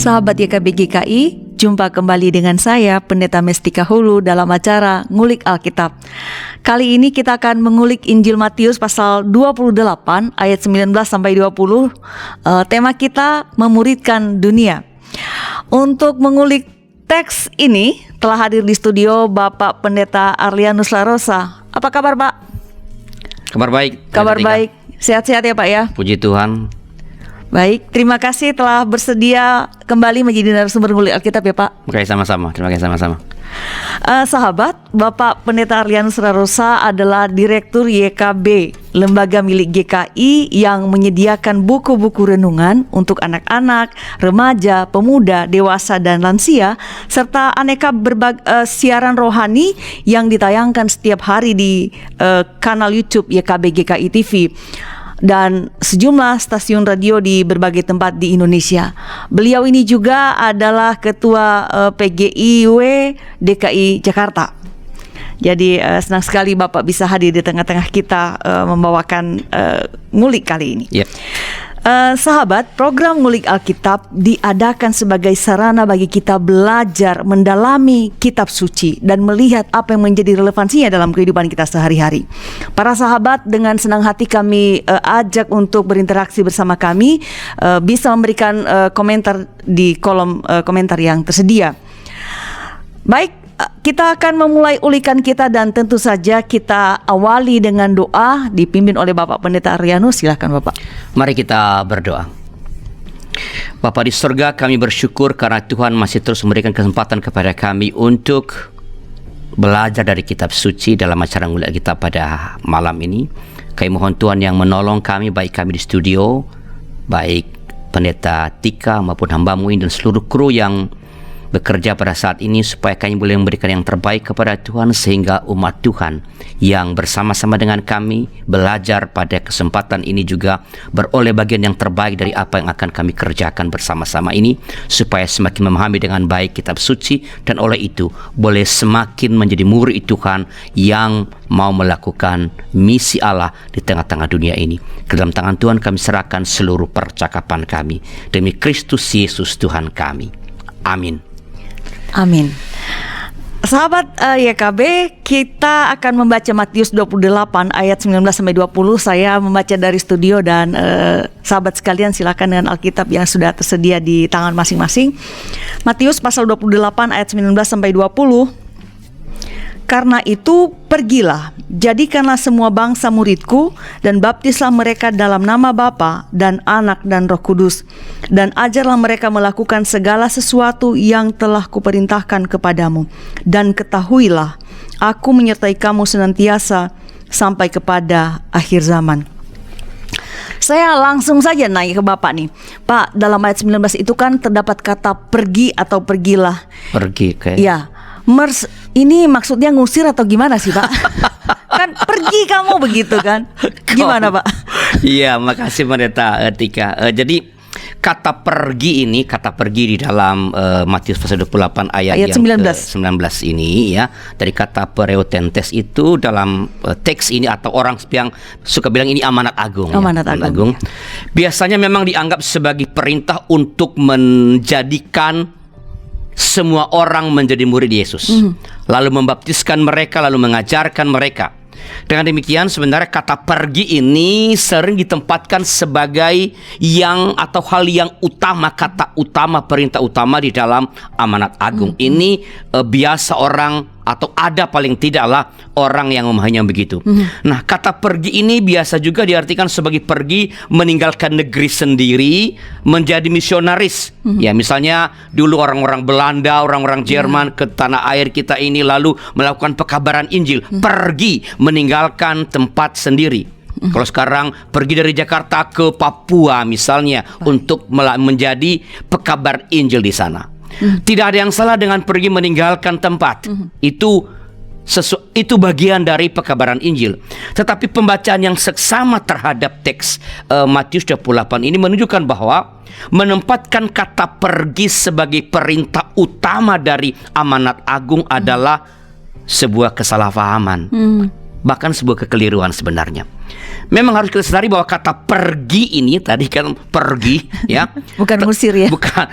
Sahabat YKB GKI, jumpa kembali dengan saya, Pendeta Mestika Hulu, dalam acara Ngulik Alkitab. Kali ini kita akan mengulik Injil Matius pasal 28 ayat 19 sampai 20. Tema kita memuridkan dunia. Untuk mengulik teks ini telah hadir di studio Bapak Pendeta Arlianus Larosa. Apa kabar, Pak? Kabar baik. Kabar baik. Sehat-sehat ya, Pak ya? Puji Tuhan. Baik, terima kasih telah bersedia kembali menjadi narasumber Ngulik Alkitab ya, Pak. Oke, sama-sama. Terima kasih sama-sama. Sahabat, Bapak Pendeta Arlianus Larosa adalah Direktur YKB, lembaga milik GKI yang menyediakan buku-buku renungan untuk anak-anak, remaja, pemuda, dewasa, dan lansia, serta aneka siaran rohani yang ditayangkan setiap hari di kanal YouTube YKB GKI TV dan sejumlah stasiun radio di berbagai tempat di Indonesia. Beliau ini juga adalah Ketua PGIW DKI Jakarta. Jadi senang sekali Bapak bisa hadir di tengah-tengah kita membawakan ngulik kali ini. Yep. Sahabat, program Ngulik Alkitab diadakan sebagai sarana bagi kita belajar mendalami kitab suci dan melihat apa yang menjadi relevansinya dalam kehidupan kita sehari-hari. Para sahabat, dengan senang hati kami ajak untuk berinteraksi bersama kami, bisa memberikan komentar di kolom komentar yang tersedia. Baik, kita akan memulai ulikan kita dan tentu saja kita awali dengan doa dipimpin oleh Bapak Pendeta Arlianus. Silakan Bapak. Mari kita berdoa. Bapa di surga, kami bersyukur karena Tuhan masih terus memberikan kesempatan kepada kami untuk belajar dari kitab suci dalam acara Ngulik kita pada malam ini. Kami mohon Tuhan yang menolong kami, baik kami di studio, baik Pendeta Tika maupun hamba-Mu ini dan seluruh kru yang bekerja pada saat ini, supaya kami boleh memberikan yang terbaik kepada Tuhan, sehingga umat Tuhan yang bersama-sama dengan kami belajar pada kesempatan ini juga beroleh bagian yang terbaik dari apa yang akan kami kerjakan bersama-sama ini, supaya semakin memahami dengan baik kitab suci dan oleh itu boleh semakin menjadi murid Tuhan yang mau melakukan misi Allah di tengah-tengah dunia ini. Ke dalam tangan Tuhan kami serahkan seluruh percakapan kami, demi Kristus Yesus Tuhan kami. Amin. Amin. Sahabat YKB, kita akan membaca Matius 28 ayat 19 sampai 20. Saya membaca dari studio dan sahabat sekalian silakan dengan Alkitab yang sudah tersedia di tangan masing-masing. Matius pasal 28 ayat 19 sampai 20. Karena itu pergilah, jadikanlah semua bangsa muridku dan baptislah mereka dalam nama Bapa dan Anak dan Roh Kudus, dan ajarlah mereka melakukan segala sesuatu yang telah kuperintahkan kepadamu, dan ketahuilah aku menyertai kamu senantiasa sampai kepada akhir zaman. Saya langsung saja naik ke Bapak nih. Pak, dalam ayat 19 itu kan terdapat kata pergi atau pergilah. Pergi, oke. Ya. Ini maksudnya ngusir atau gimana sih, Pak? Kan pergi kamu begitu kan? Gimana, Pak? Iya, makasih Pendeta Tika. Jadi kata pergi di dalam Matius pasal 28 ayat yang 19 ini ya, dari kata pereotentes itu dalam teks ini, atau orang yang suka bilang ini amanat agung. Amanat agung. Biasanya memang dianggap sebagai perintah untuk menjadikan semua orang menjadi murid Yesus, lalu membaptiskan mereka, lalu mengajarkan mereka. Dengan demikian sebenarnya kata pergi ini sering ditempatkan sebagai yang atau hal yang utama, kata utama, perintah utama di dalam amanat agung. Ini biasa orang, atau ada paling tidaklah orang yang memahaminya begitu. Nah, kata pergi ini biasa juga diartikan sebagai pergi meninggalkan negeri sendiri, menjadi misionaris. Ya, misalnya dulu orang-orang Belanda, orang-orang Jerman ke tanah air kita ini, lalu melakukan pekabaran Injil, pergi meninggalkan tempat sendiri. Kalau sekarang pergi dari Jakarta ke Papua misalnya, untuk menjadi pekabar Injil di sana. Tidak ada yang salah dengan pergi meninggalkan tempat. Itu bagian dari pekabaran Injil. Tetapi pembacaan yang seksama terhadap teks Matius 28 ini menunjukkan bahwa menempatkan kata pergi sebagai perintah utama dari amanat agung adalah sebuah kesalahpahaman. bahkan sebuah kekeliruan sebenarnya. Memang harus kita sadari bahwa kata pergi ini tadi kan pergi ya. Bukan musir ya. Bukan.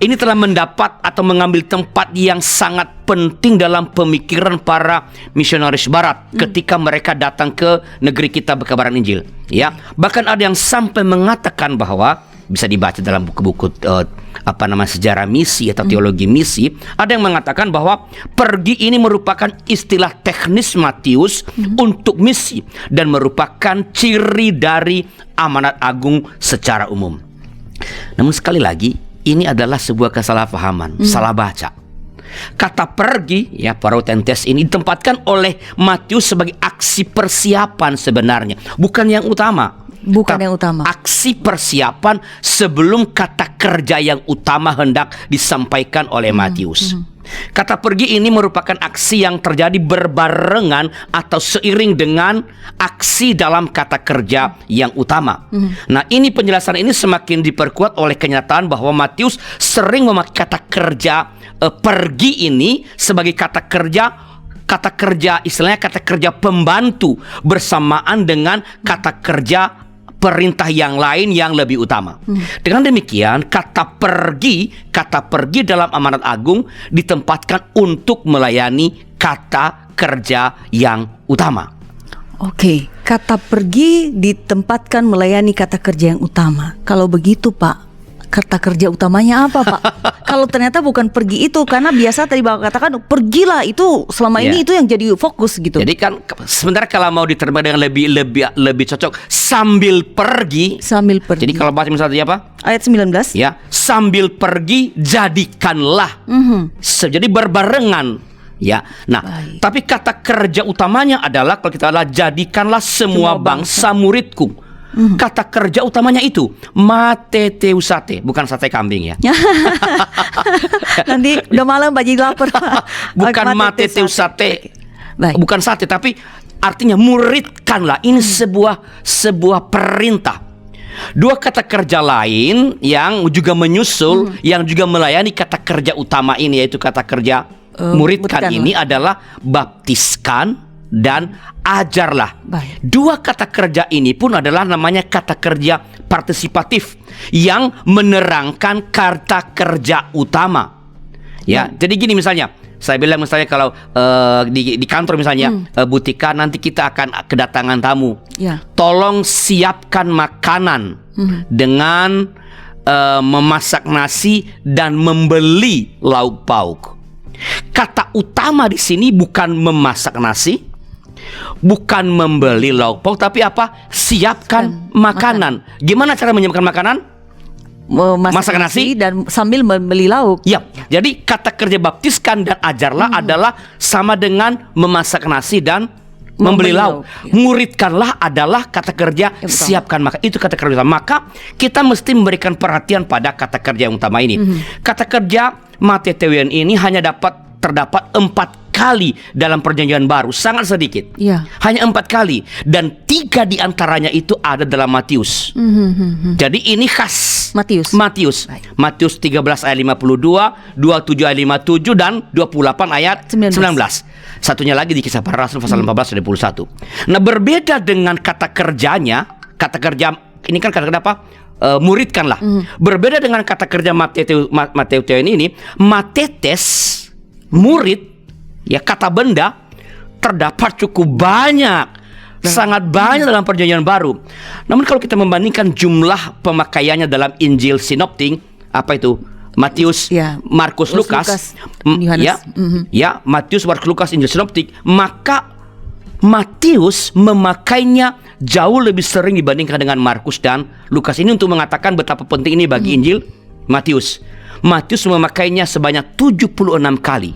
Ini telah mendapat atau mengambil tempat yang sangat penting dalam pemikiran para misionaris barat ketika mereka datang ke negeri kita berkabaran Injil ya. Bahkan ada yang sampai mengatakan bahwa bisa dibaca dalam buku-buku sejarah misi atau teologi misi, ada yang mengatakan bahwa pergi ini merupakan istilah teknis Matius untuk misi dan merupakan ciri dari amanat agung secara umum. Namun sekali lagi, ini adalah sebuah kesalahpahaman, salah baca. Kata pergi ya, parotentes ini ditempatkan oleh Matius sebagai aksi persiapan sebenarnya, bukan yang utama. Bukan yang utama. Aksi persiapan sebelum kata kerja yang utama hendak disampaikan oleh Matius. Kata pergi ini merupakan aksi yang terjadi berbarengan atau seiring dengan aksi dalam kata kerja yang utama. Nah, ini penjelasan ini semakin diperkuat oleh kenyataan bahwa Matius sering memakai kata kerja pergi ini sebagai kata kerja istilahnya kata kerja pembantu bersamaan dengan kata kerja perintah yang lain yang lebih utama. Dengan demikian, kata pergi dalam amanat agung ditempatkan untuk melayani kata kerja yang utama. Oke, kata pergi ditempatkan melayani kata kerja yang utama. Kalau begitu, Pak, kata kerja utamanya apa, Pak? Kalau ternyata bukan pergi itu, karena biasa tadi Bapak katakan pergilah, itu selama ini itu yang jadi fokus gitu. Jadi kan sebenarnya kalau mau diterjemahkan dengan lebih cocok sambil pergi. Sambil pergi. Jadi kalau baca misalnya apa? Ayat 19. Ya, sambil pergi jadikanlah. Jadi berbarengan. Ya, nah, tapi kata kerja utamanya adalah kalau kita adalah jadikanlah semua bangsa muridku. Kata kerja utamanya itu mateteusate, bukan sate kambing ya. Nanti udah malam Pak, jadi lapar. Bukan mateteusate, bukan sate, tapi artinya muridkanlah. Ini sebuah perintah. Dua kata kerja lain yang juga menyusul, yang juga melayani kata kerja utama ini, yaitu kata kerja muridkan ini adalah baptiskan dan ajarlah. Dua kata kerja ini pun adalah namanya kata kerja partisipatif yang menerangkan kata kerja utama. Ya, jadi gini misalnya, saya bilang misalnya kalau di kantor misalnya, Bu Tika, nanti kita akan kedatangan tamu. Tolong siapkan makanan dengan memasak nasi dan membeli lauk pauk. Kata utama di sini bukan memasak nasi, bukan membeli lauk pauk, tapi apa? Siapkan makanan. Gimana cara menyiapkan makanan? Masak nasi dan sambil membeli lauk. Ya, jadi kata kerja baptiskan dan ajarlah adalah sama dengan memasak nasi dan membeli lauk. Muridkanlah adalah kata kerja siapkan makan. Itu kata kerja utama. Maka kita mesti memberikan perhatian pada kata kerja yang utama ini. Kata kerja Mateteuen ini hanya terdapat 4 kali dalam perjanjian baru, sangat sedikit. Hanya 4 kali, dan 3 diantaranya itu ada dalam Matius. Jadi ini khas Matius 13 ayat 52, 27 ayat 57 dan 28 ayat 19. Satunya lagi di Kisah Para Rasul pasal 14 ayat 21. Nah, berbeda dengan kata kerjanya, kata kerja ini kan kata-kata apa? Muridkanlah. Berbeda dengan kata kerja Mateteuen ini, matetes murid, ya, kata benda terdapat cukup banyak, sangat banyak dalam perjanjian baru. Namun kalau kita membandingkan jumlah pemakaiannya dalam Injil sinoptik, apa itu? Matius, Markus, Lukas, Matius, Markus, Lukas, Injil sinoptik, maka Matius memakainya jauh lebih sering dibandingkan dengan Markus dan Lukas. Ini untuk mengatakan betapa penting ini bagi Injil Matius. Matius memakainya sebanyak 76 kali.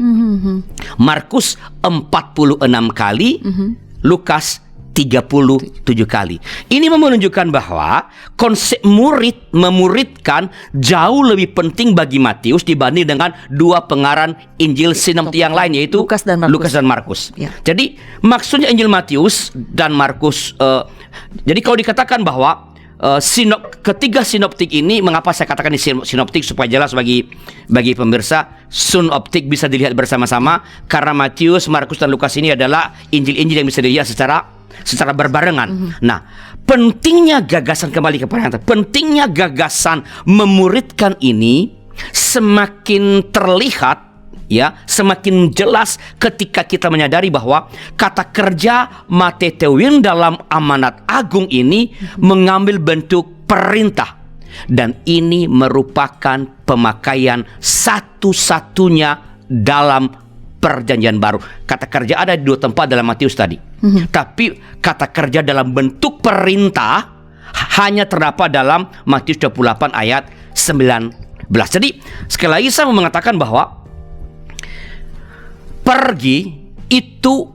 Markus 46 kali. Lukas 37 kali. Ini menunjukkan bahwa konsep memuridkan jauh lebih penting bagi Matius dibanding dengan 2 pengarang Injil sinoptik yang lain, yaitu Lukas dan Markus. Jadi maksudnya Injil Matius dan Markus, jadi kalau dikatakan bahwa ketiga sinoptik ini, mengapa saya katakan ini sinoptik supaya jelas bagi pemirsa, synoptik bisa dilihat bersama-sama karena Matius, Markus dan Lukas ini adalah Injil-Injil yang bisa dilihat secara berbarengan. Nah, pentingnya gagasan, kembali ke pertanyaan, pentingnya gagasan memuridkan ini semakin terlihat, ya, semakin jelas ketika kita menyadari bahwa kata kerja mateteuin dalam amanat agung ini mengambil bentuk perintah, dan ini merupakan pemakaian satu-satunya dalam perjanjian baru. Kata kerja ada di 2 tempat dalam Matius tadi, tapi kata kerja dalam bentuk perintah hanya terdapat dalam Matius 28 ayat 19. Jadi sekali lagi saya mau mengatakan bahwa pergi itu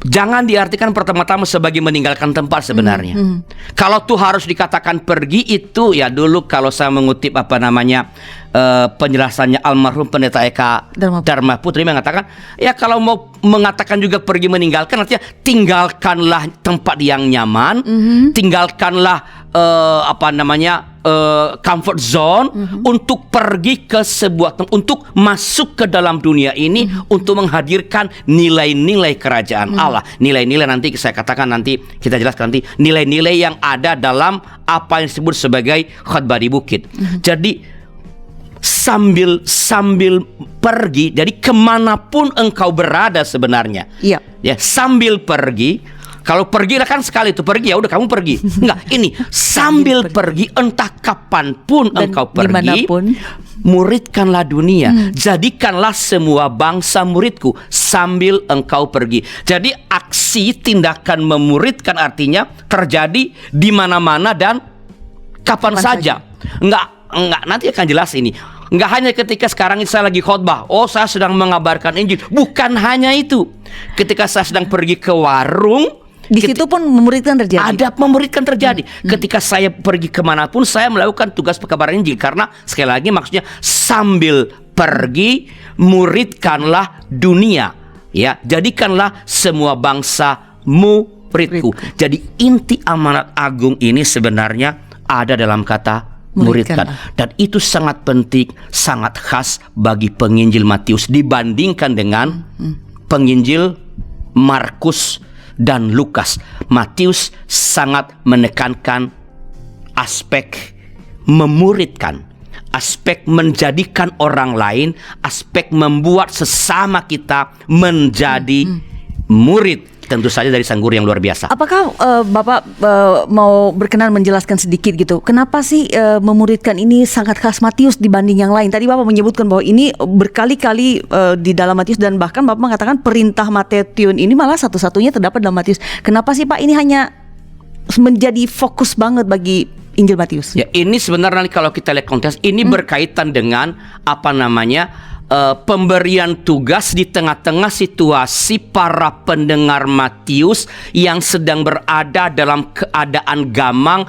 jangan diartikan pertama-tama sebagai meninggalkan tempat sebenarnya. Kalau tuh harus dikatakan pergi itu, ya dulu kalau saya mengutip penjelasannya almarhum Pendeta Eka Dharma Putri mengatakan, ya kalau mau mengatakan juga pergi meninggalkan, artinya tinggalkanlah tempat yang nyaman, tinggalkanlah comfort zone untuk pergi ke sebuah tempat, untuk masuk ke dalam dunia ini, untuk menghadirkan nilai-nilai kerajaan Allah. Nilai-nilai nanti saya katakan, nanti kita jelaskan nanti, nilai-nilai yang ada dalam apa yang disebut sebagai khotbah di bukit. Jadi sambil pergi, jadi kemanapun engkau berada sebenarnya, ya sambil pergi. Kalau pergi kan sekali itu pergi, ya udah kamu pergi. Enggak, ini sambil pergi, entah kapanpun dan engkau pergi, dimanapun, muridkanlah dunia. Jadikanlah semua bangsa muridku sambil engkau pergi. Jadi aksi tindakan memuridkan artinya terjadi di mana-mana dan kapan saja. Enggak, nanti akan jelas ini. Enggak hanya ketika sekarang ini saya lagi khotbah, oh saya sedang mengabarkan Injil. Bukan hanya itu. Ketika saya sedang pergi ke warung, di situ pun memuridkan terjadi. Ada memuridkan terjadi. Ketika saya pergi kemanapun, saya melakukan tugas pekabaran Injil. Karena sekali lagi maksudnya sambil pergi, muridkanlah dunia. Ya, jadikanlah semua bangsa muridku. Jadi inti amanat agung ini sebenarnya ada dalam kata muridkan. Dan itu sangat penting, sangat khas bagi penginjil Matius dibandingkan dengan penginjil Markus dan Lukas. Matius sangat menekankan aspek memuridkan, aspek menjadikan orang lain, aspek membuat sesama kita menjadi murid. Tentu saja dari Sang Guru yang luar biasa. Apakah Bapak mau berkenan menjelaskan sedikit gitu, kenapa sih memuridkan ini sangat khas Matius dibanding yang lain? Tadi Bapak menyebutkan bahwa ini berkali-kali di dalam Matius, dan bahkan Bapak mengatakan perintah Matetiun ini malah satu-satunya terdapat dalam Matius. Kenapa sih Pak ini hanya menjadi fokus banget bagi Injil Matius? Ya, ini sebenarnya kalau kita lihat konteks ini berkaitan dengan pemberian tugas di tengah-tengah situasi para pendengar Matius yang sedang berada dalam keadaan gamang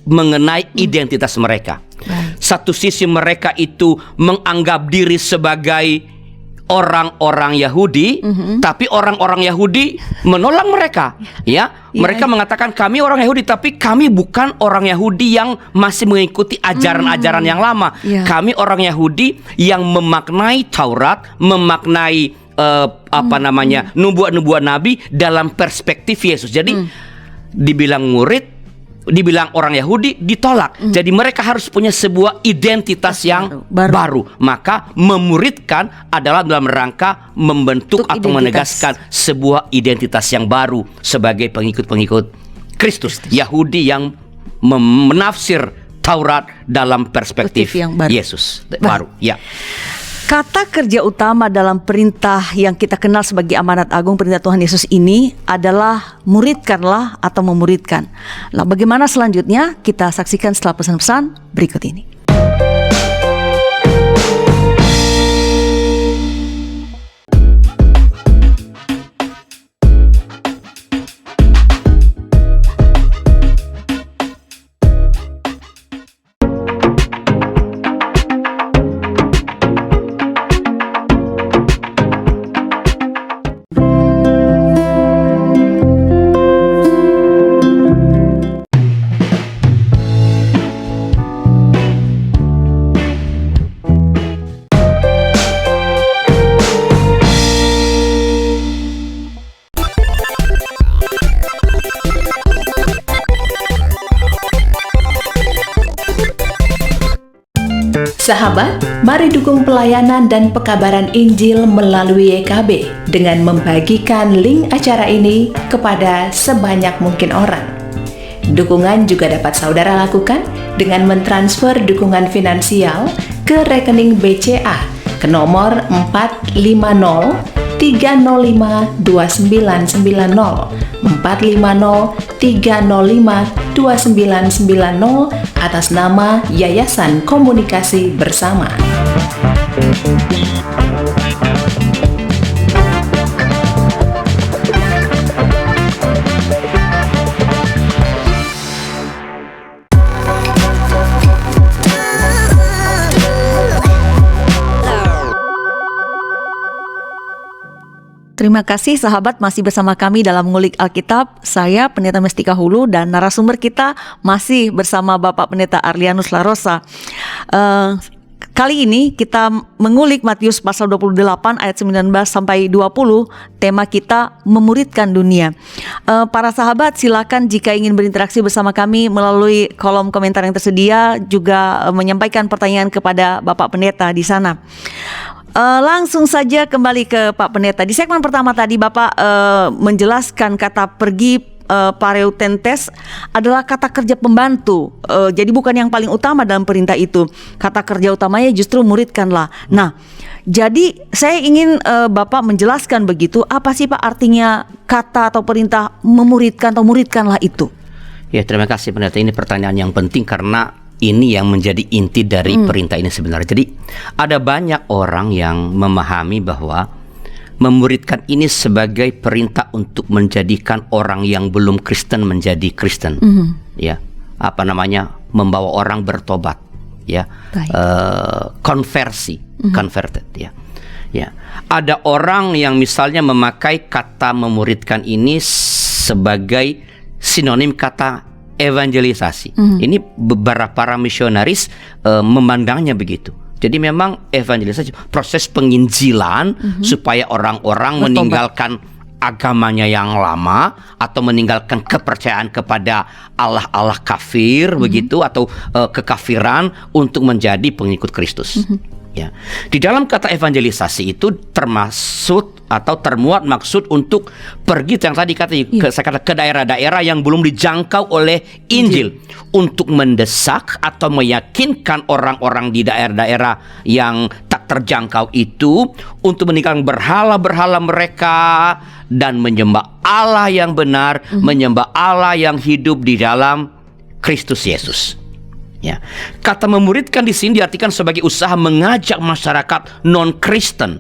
mengenai identitas mereka. Satu sisi mereka itu menganggap diri sebagai orang-orang Yahudi, tapi orang-orang Yahudi menolak mereka. Mereka mengatakan kami orang Yahudi, tapi kami bukan orang Yahudi yang masih mengikuti ajaran-ajaran yang lama. Kami orang Yahudi yang memaknai Taurat, memaknai nubuat-nubuat Nabi dalam perspektif Yesus. Jadi dibilang murid, dibilang orang Yahudi, ditolak. Jadi mereka harus punya sebuah identitas yang baru. Maka memuridkan adalah dalam rangka membentuk atau menegaskan sebuah identitas yang baru sebagai pengikut-pengikut Kristus. Yahudi yang menafsir Taurat dalam perspektif yang baru. Yesus baru. Ya. Kata kerja utama dalam perintah yang kita kenal sebagai amanat agung perintah Tuhan Yesus ini adalah muridkanlah atau memuridkan. Nah, bagaimana selanjutnya? Kita saksikan setelah pesan-pesan berikut ini. Sahabat, mari dukung pelayanan dan pekabaran Injil melalui YKB dengan membagikan link acara ini kepada sebanyak mungkin orang. Dukungan juga dapat saudara lakukan dengan mentransfer dukungan finansial ke rekening BCA ke nomor 450 305 2990 450 305 2990 atas nama Yayasan Komunikasi Bersama. Terima kasih sahabat, masih bersama kami dalam Ngulik Alkitab. Saya Pendeta Mestika Hulu dan narasumber kita masih bersama Bapak Pendeta Arlianus Larosa. Kali ini kita mengulik Matius pasal 28 ayat 19 sampai 20. Tema kita memuridkan dunia. Para sahabat, silakan jika ingin berinteraksi bersama kami melalui kolom komentar yang tersedia, juga menyampaikan pertanyaan kepada Bapak Pendeta di sana. Langsung saja kembali ke Pak Pendeta. Di segmen pertama tadi Bapak menjelaskan kata pergi, pareutentes adalah kata kerja pembantu. Jadi bukan yang paling utama dalam perintah itu. Kata kerja utamanya justru muridkanlah. Nah, jadi saya ingin Bapak menjelaskan begitu. Apa sih Pak artinya kata atau perintah memuridkan atau muridkanlah itu? Ya, terima kasih Pendeta. Ini pertanyaan yang penting karena ini yang menjadi inti dari perintah ini sebenarnya. Jadi ada banyak orang yang memahami bahwa memuridkan ini sebagai perintah untuk menjadikan orang yang belum Kristen menjadi Kristen. Ya, apa namanya, membawa orang bertobat. Ya, konversi, converted. Ya, ya. Ada orang yang misalnya memakai kata memuridkan ini sebagai sinonim kata evangelisasi. Ini beberapa para misionaris memandangnya begitu. Jadi memang evangelisasi, proses penginjilan supaya orang-orang meninggalkan agamanya yang lama atau meninggalkan kepercayaan kepada Allah-Allah kafir begitu, atau kekafiran untuk menjadi pengikut Kristus. Ya. Di dalam kata evangelisasi itu termasuk atau termuat maksud untuk pergi yang tadi saya kata ke daerah-daerah yang belum dijangkau oleh Injil, untuk mendesak atau meyakinkan orang-orang di daerah-daerah yang tak terjangkau itu untuk meninggalkan berhala-berhala mereka dan menyembah Allah yang benar, menyembah Allah yang hidup di dalam Kristus Yesus. Ya. Kata memuridkan di sini diartikan sebagai usaha mengajak masyarakat non-Kristen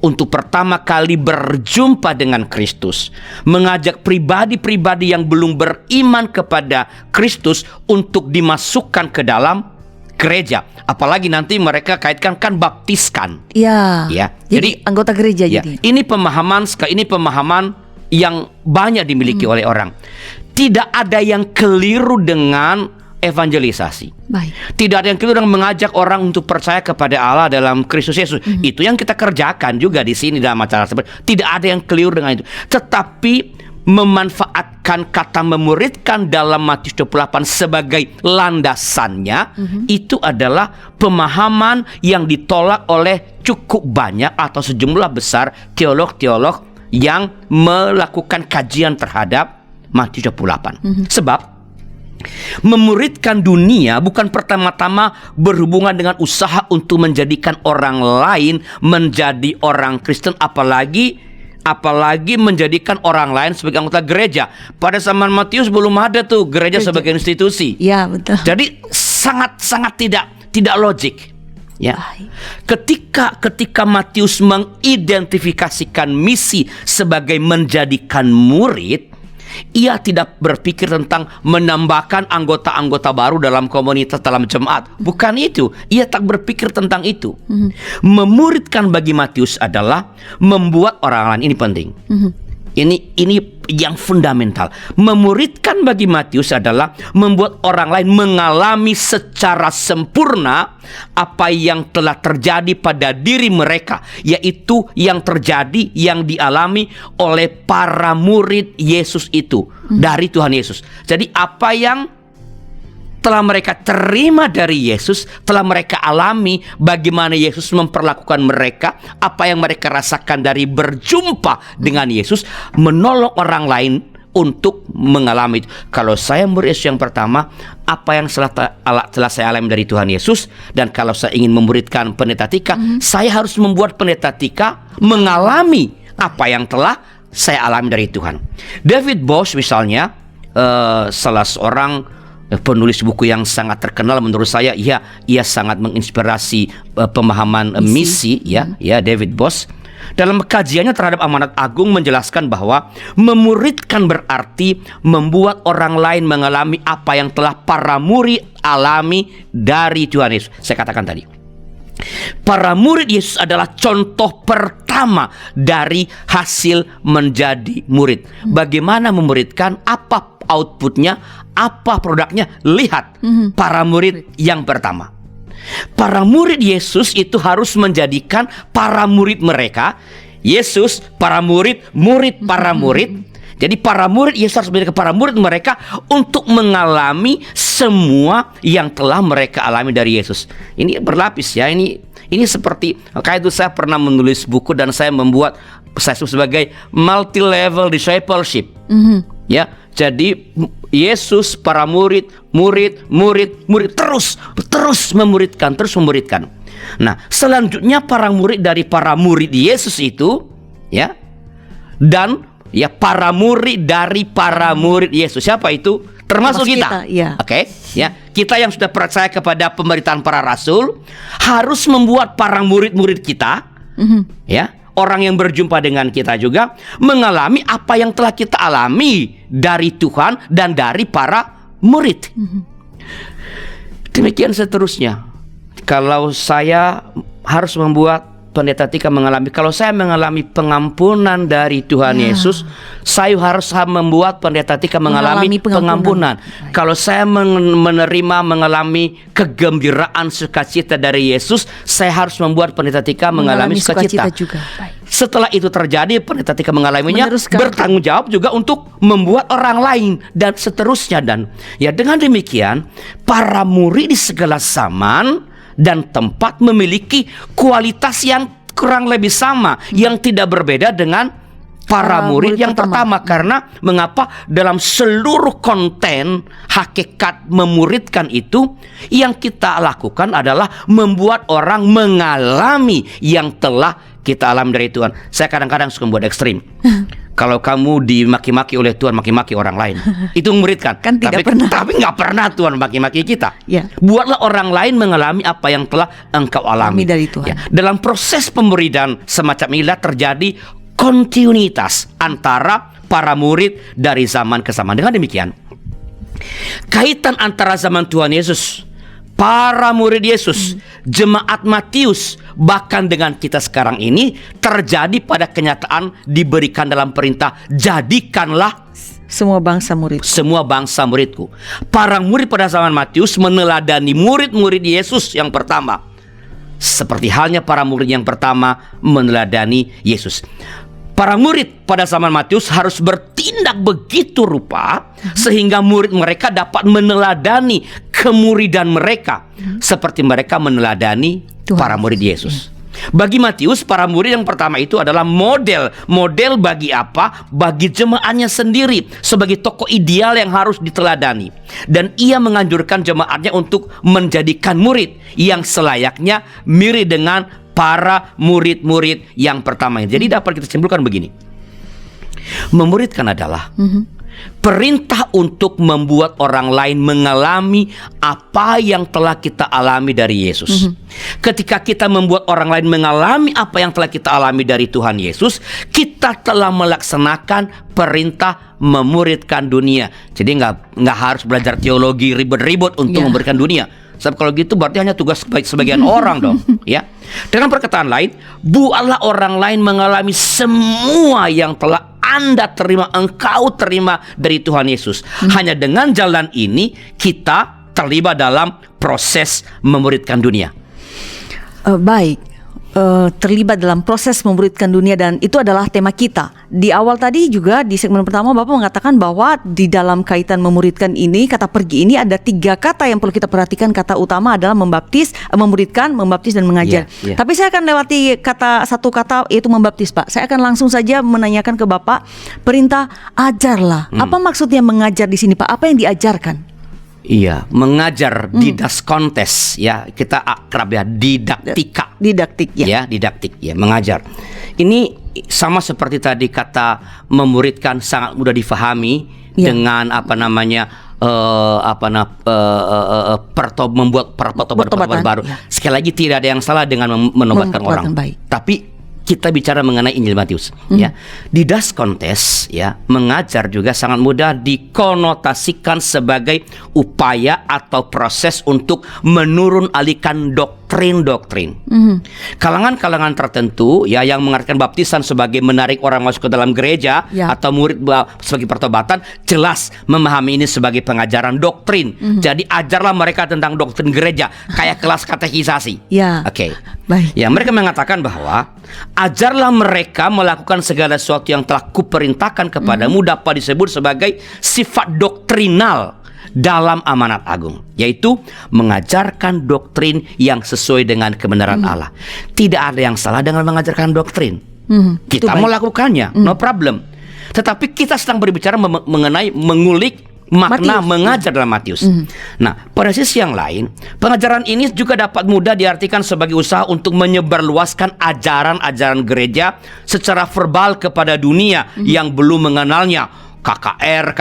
untuk pertama kali berjumpa dengan Kristus, mengajak pribadi-pribadi yang belum beriman kepada Kristus untuk dimasukkan ke dalam gereja. Apalagi nanti mereka kaitkan kan baptiskan. Ya. Ya. Jadi anggota gereja ya, jadi. Ini pemahaman yang banyak dimiliki oleh orang. Tidak ada yang keliru dengan evangelisasi. Baik. Tidak ada yang keliru dengan mengajak orang untuk percaya kepada Allah dalam Kristus Yesus. Itu yang kita kerjakan juga di sini dalam acara seperti. Tidak ada yang keliru dengan itu. Tetapi memanfaatkan kata memuridkan dalam Matius 28 sebagai landasannya, itu adalah pemahaman yang ditolak oleh cukup banyak atau sejumlah besar teolog-teolog yang melakukan kajian terhadap Matius 28. Sebab memuridkan dunia bukan pertama-tama berhubungan dengan usaha untuk menjadikan orang lain menjadi orang Kristen, apalagi menjadikan orang lain sebagai anggota gereja. Pada zaman Matius belum ada tuh gereja sebagai institusi. Ya, betul. Jadi sangat tidak logik. Ya. Ketika Matius mengidentifikasikan misi sebagai menjadikan murid, ia tidak berpikir tentang menambahkan anggota-anggota baru dalam komunitas, dalam jemaat. Bukan itu. Ia tak berpikir tentang itu. Memuridkan bagi Matius adalah membuat orang lain. Ini penting. Ini yang fundamental. Memuridkan bagi Matius adalah membuat orang lain mengalami secara sempurna apa yang telah terjadi pada diri mereka, yaitu yang terjadi, yang dialami oleh para murid Yesus itu dari Tuhan Yesus. Jadi apa yang telah mereka terima dari Yesus, telah mereka alami bagaimana Yesus memperlakukan mereka, apa yang mereka rasakan dari berjumpa dengan Yesus, menolong orang lain untuk mengalami itu. Kalau saya murid Yesus yang pertama, apa yang telah saya alami dari Tuhan Yesus, dan kalau saya ingin memuridkan pendeta Tika, saya harus membuat pendeta Tika mengalami apa yang telah saya alami dari Tuhan. David Bosch misalnya, salah seorang penulis buku yang sangat terkenal menurut saya, ia sangat menginspirasi pemahaman misi, ya David Bosch. Dalam kajiannya terhadap amanat agung menjelaskan bahwa memuridkan berarti membuat orang lain mengalami apa yang telah para murid alami dari Tuhan Yesus. Saya katakan tadi, para murid Yesus adalah contoh pertama dari hasil menjadi murid. Bagaimana memuridkan, apa outputnya, apa produknya? Lihat para murid yang pertama. Para murid Yesus itu harus menjadikan para murid mereka, Yesus para murid, murid para murid. Jadi para murid Yesus harus menjadikan para murid mereka untuk mengalami semua yang telah mereka alami dari Yesus. Ini berlapis ya, ini seperti kayak itu saya pernah menulis buku dan saya membuat saya sebagai multi level discipleship. Ya, jadi Yesus para murid terus memuridkan. Nah, selanjutnya para murid dari para murid Yesus itu, ya, dan ya para murid dari para murid Yesus. Siapa itu? Termasuk kita. Ya. Oke, ya. Kita yang sudah percaya kepada pemberitaan para rasul harus membuat para murid-murid kita, ya, orang yang berjumpa dengan kita juga mengalami apa yang telah kita alami dari Tuhan dan dari para murid. Demikian seterusnya. Kalau saya harus membuat pendeta Tika mengalami, kalau saya mengalami pengampunan dari Tuhan Yesus, saya harus membuat pendeta Tika mengalami pengampunan. Kalau saya mengalami kegembiraan sukacita dari Yesus, saya harus membuat pendeta Tika mengalami sukacita juga. Setelah itu terjadi, pendeta Tika mengalaminya, bertanggung jawab juga untuk membuat orang lain dan seterusnya. Dan ya, dengan demikian para murid di segala zaman dan tempat memiliki kualitas yang kurang lebih sama, yang tidak berbeda dengan para murid yang pertama. Karena mengapa? Dalam seluruh konten hakikat memuridkan itu, yang kita lakukan adalah membuat orang mengalami yang telah kita alami dari Tuhan. Saya kadang-kadang suka membuat ekstrim. Kalau kamu dimaki-maki oleh Tuhan, maki-maki orang lain, itu memuridkan. Kan tidak pernah. Tapi nggak pernah Tuhan maki-maki kita. Ya. Buatlah orang lain mengalami apa yang telah engkau alami dari Tuhan. Ya. Dalam proses pemuridan semacam inilah terjadi kontinuitas antara para murid dari zaman ke zaman. Dengan demikian, kaitan antara zaman Tuhan Yesus, para murid Yesus, jemaat Matius, bahkan dengan kita sekarang ini terjadi pada kenyataan diberikan dalam perintah, jadikanlah semua bangsa murid. Semua bangsa muridku. Para murid pada zaman Matius meneladani murid-murid Yesus yang pertama, seperti halnya para murid yang pertama meneladani Yesus. Para murid pada zaman Matius harus bertindak begitu rupa sehingga murid mereka dapat meneladani kemuridan mereka seperti mereka meneladani Tuhan. Para murid Yesus. Bagi Matius, para murid yang pertama itu adalah model bagi apa? Bagi jemaatnya sendiri, sebagai tokoh ideal yang harus diteladani. Dan ia menganjurkan jemaatnya untuk menjadikan murid yang selayaknya mirip dengan para murid-murid yang pertama. Jadi dapat kita simpulkan begini. Memuridkan adalah perintah untuk membuat orang lain mengalami apa yang telah kita alami dari Yesus. Ketika kita membuat orang lain mengalami apa yang telah kita alami dari Tuhan Yesus, kita telah melaksanakan perintah memuridkan dunia. Jadi nggak harus belajar teologi ribet-ribet untuk memberikan dunia. Sebab kalau gitu berarti hanya tugas sebagian orang dong, ya. Dengan perkataan lain, buatlah orang lain mengalami semua yang telah Anda terima, engkau terima dari Tuhan Yesus. Hanya dengan jalan ini kita terlibat dalam proses memuridkan dunia. Baik, terlibat dalam proses memuridkan dunia, dan itu adalah tema kita. Di awal tadi juga di segmen pertama Bapak mengatakan bahwa di dalam kaitan memuridkan ini, kata pergi ini ada 3 kata yang perlu kita perhatikan. Kata utama adalah membaptis, memuridkan, membaptis dan mengajar. Tapi saya akan lewati satu kata yaitu membaptis, Pak. Saya akan langsung saja menanyakan ke Bapak, perintah ajarlah. Apa maksudnya mengajar di sini, Pak? Apa yang diajarkan? Iya, mengajar, didaskontes, ya, kita akrab ya, didaktika. Didaktik ya. Ya, didaktik ya, mengajar. Ini sama seperti tadi kata memuridkan, sangat mudah difahami dengan membuat pertobatan baru. Sekali lagi tidak ada yang salah dengan menobatkan orang. Tapi kita bicara mengenai Injil Matius, ya. Didaskontes, ya, mengajar juga sangat mudah dikonotasikan sebagai upaya atau proses untuk menurun alihkan doktrin-doktrin. Kalangan-kalangan tertentu, ya, yang mengartikan baptisan sebagai menarik orang masuk ke dalam gereja atau murid sebagai pertobatan, jelas memahami ini sebagai pengajaran doktrin. Jadi ajarlah mereka tentang doktrin gereja, kayak kelas katekisasi. Oke. Baik. Ya, mereka mengatakan bahwa ajarlah mereka melakukan segala sesuatu yang telah kuperintahkan kepadamu, dapat disebut sebagai sifat doktrinal dalam amanat agung, yaitu mengajarkan doktrin yang sesuai dengan kebenaran Allah. Tidak ada yang salah dengan mengajarkan doktrin. Kita melakukannya, no problem. Tetapi kita sedang berbicara mengenai mengulik makna mengajar dalam Matius. Nah, pada sisi yang lain, pengajaran ini juga dapat mudah diartikan sebagai usaha untuk menyebarluaskan ajaran-ajaran gereja secara verbal kepada dunia yang belum mengenalnya. KKR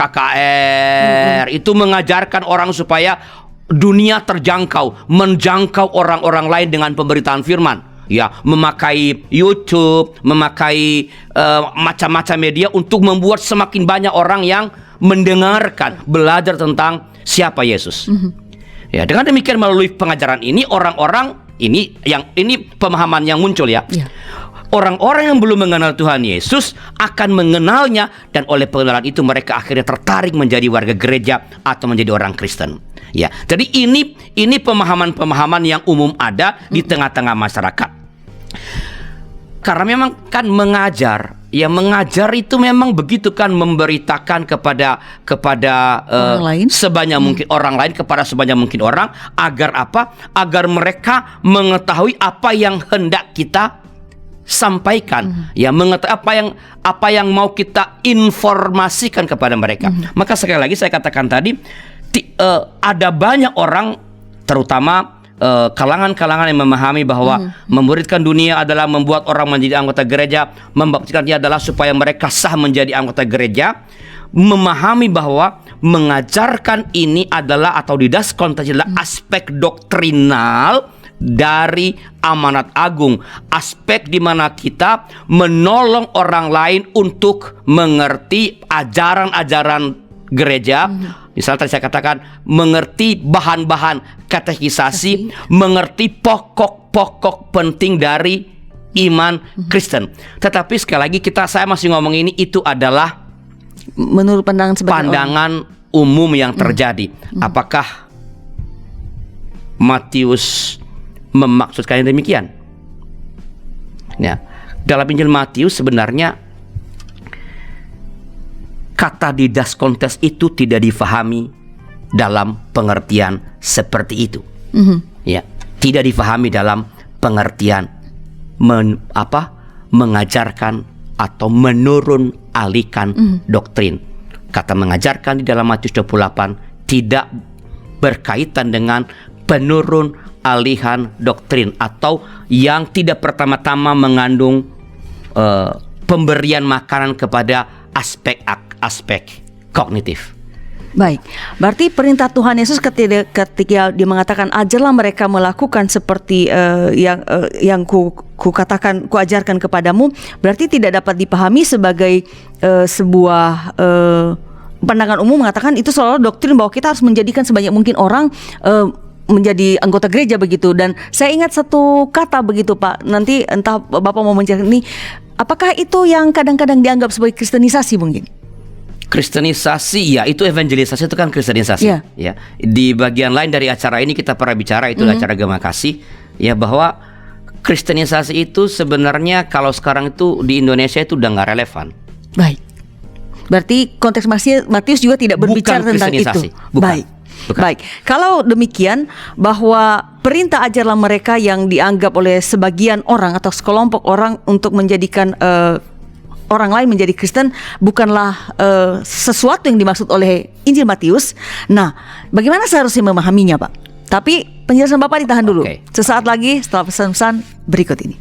itu mengajarkan orang supaya dunia menjangkau orang-orang lain dengan pemberitaan firman. Ya, memakai YouTube, memakai macam-macam media untuk membuat semakin banyak orang yang mendengarkan, belajar tentang siapa Yesus. Ya, dengan demikian melalui pengajaran ini orang-orang ini pemahaman yang muncul, ya. Orang-orang yang belum mengenal Tuhan Yesus akan mengenalnya, dan oleh pengenalan itu mereka akhirnya tertarik menjadi warga gereja atau menjadi orang Kristen. Ya, jadi ini pemahaman-pemahaman yang umum ada di tengah-tengah masyarakat. Karena memang kan mengajar itu memang begitu kan, memberitakan kepada orang lain. Sebanyak mungkin orang lain, kepada sebanyak mungkin orang, agar apa? Agar mereka mengetahui apa yang hendak kita sampaikan, ya, mengetahui apa yang mau kita informasikan kepada mereka. Maka sekali lagi saya katakan tadi, ada banyak orang, terutama kalangan-kalangan yang memahami bahwa memuridkan dunia adalah membuat orang menjadi anggota gereja, membaptiskan dia adalah supaya mereka sah menjadi anggota gereja, memahami bahwa mengajarkan ini adalah, atau didaskontes adalah aspek doktrinal dari amanat agung, aspek di mana kita menolong orang lain untuk mengerti ajaran-ajaran gereja. Misalnya tadi saya katakan mengerti bahan-bahan katekisasi, mengerti pokok-pokok penting dari iman Kristen. Tetapi sekali lagi saya masih ngomong ini, itu adalah menurut pandangan umum yang terjadi. Apakah Matius memaksudkan yang demikian? Ya, dalam Injil Matius sebenarnya kata didaskontes itu tidak difahami dalam pengertian seperti itu. Ya, tidak difahami dalam pengertian mengajarkan atau menurun alihkan doktrin. Kata mengajarkan di dalam Matius 28 tidak berkaitan dengan penurun alihan doktrin, atau yang tidak pertama-tama mengandung pemberian makanan kepada aspek kognitif. Baik, berarti perintah Tuhan Yesus ketika dia mengatakan ajarlah mereka melakukan seperti yang ku ajarkan kepadamu, berarti tidak dapat dipahami sebagai sebuah pandangan umum mengatakan itu seolah doktrin bahwa kita harus menjadikan sebanyak mungkin orang menjadi anggota gereja begitu. Dan saya ingat satu kata begitu, Pak, nanti entah Bapak mau menjelaskan ini, apakah itu yang kadang-kadang dianggap sebagai kristenisasi mungkin? Kristenisasi, ya, itu evangelisasi, itu kan kristenisasi. Ya, di bagian lain dari acara ini kita pernah bicara, itu acara Gema Kasih, ya, bahwa Kristenisasi itu sebenarnya kalau sekarang itu di Indonesia itu udah nggak relevan. Baik. Berarti konteks Matius juga tidak berbicara Bukan tentang itu. kristenisasi. Bukan. Baik. Bukan. Baik. Kalau demikian, bahwa perintah ajarlah mereka yang dianggap oleh sebagian orang atau sekelompok orang untuk menjadikan orang lain menjadi Kristen bukanlah sesuatu yang dimaksud oleh Injil Matius. Nah, bagaimana seharusnya memahaminya, Pak? Tapi penjelasan Bapak ditahan dulu. Oke. Sesaat lagi setelah pesan-pesan berikut ini.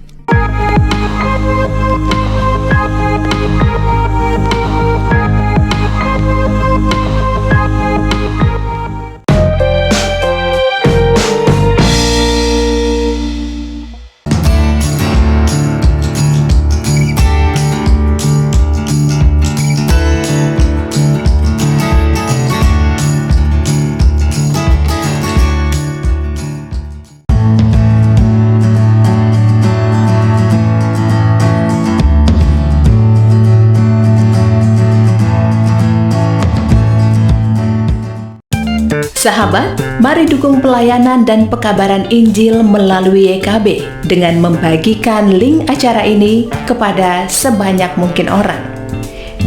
Sahabat, mari dukung pelayanan dan pekabaran Injil melalui YKB dengan membagikan link acara ini kepada sebanyak mungkin orang.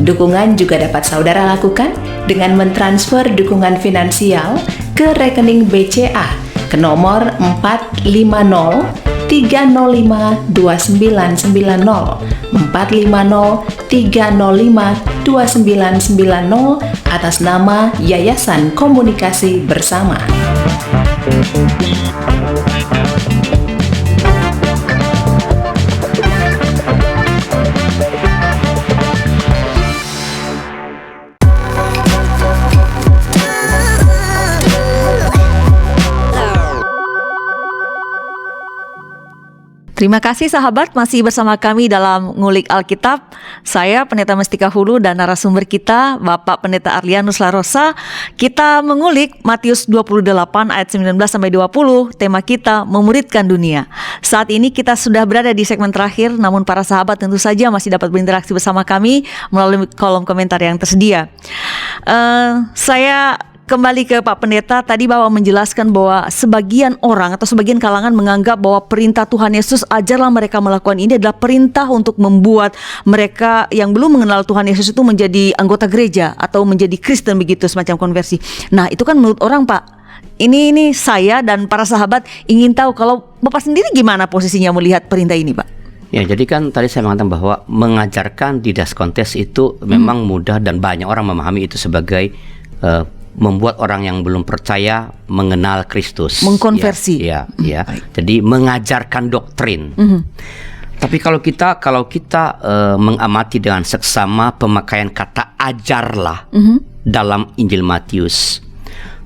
Dukungan juga dapat saudara lakukan dengan mentransfer dukungan finansial ke rekening BCA ke nomor 450 305 2990 450 305 2990 atas nama Yayasan Komunikasi Bersama. Terima kasih sahabat, masih bersama kami dalam Ngulik Alkitab. Saya Pendeta Mestika Hulu dan narasumber kita Bapak Pendeta Arlianus Larosa. Kita mengulik Matius 28 ayat 19 sampai 20. Tema kita memuridkan dunia. Saat ini kita sudah berada di segmen terakhir, namun para sahabat tentu saja masih dapat berinteraksi bersama kami melalui kolom komentar yang tersedia. Saya kembali ke Pak Pendeta, tadi Bapak menjelaskan bahwa sebagian orang atau sebagian kalangan menganggap bahwa perintah Tuhan Yesus, ajarlah mereka melakukan ini, adalah perintah untuk membuat mereka yang belum mengenal Tuhan Yesus itu menjadi anggota gereja atau menjadi Kristen, begitu, semacam konversi. Nah, itu kan menurut orang, Pak. Ini saya dan para sahabat ingin tahu kalau Bapak sendiri gimana posisinya melihat perintah ini, Pak? Ya, jadi kan tadi saya mengatakan bahwa mengajarkan di das kontes itu memang mudah dan banyak orang memahami itu sebagai membuat orang yang belum percaya mengenal Kristus, mengkonversi. Ya. Jadi mengajarkan doktrin. Tapi kalau kita mengamati dengan seksama pemakaian kata ajarlah dalam Injil Matius,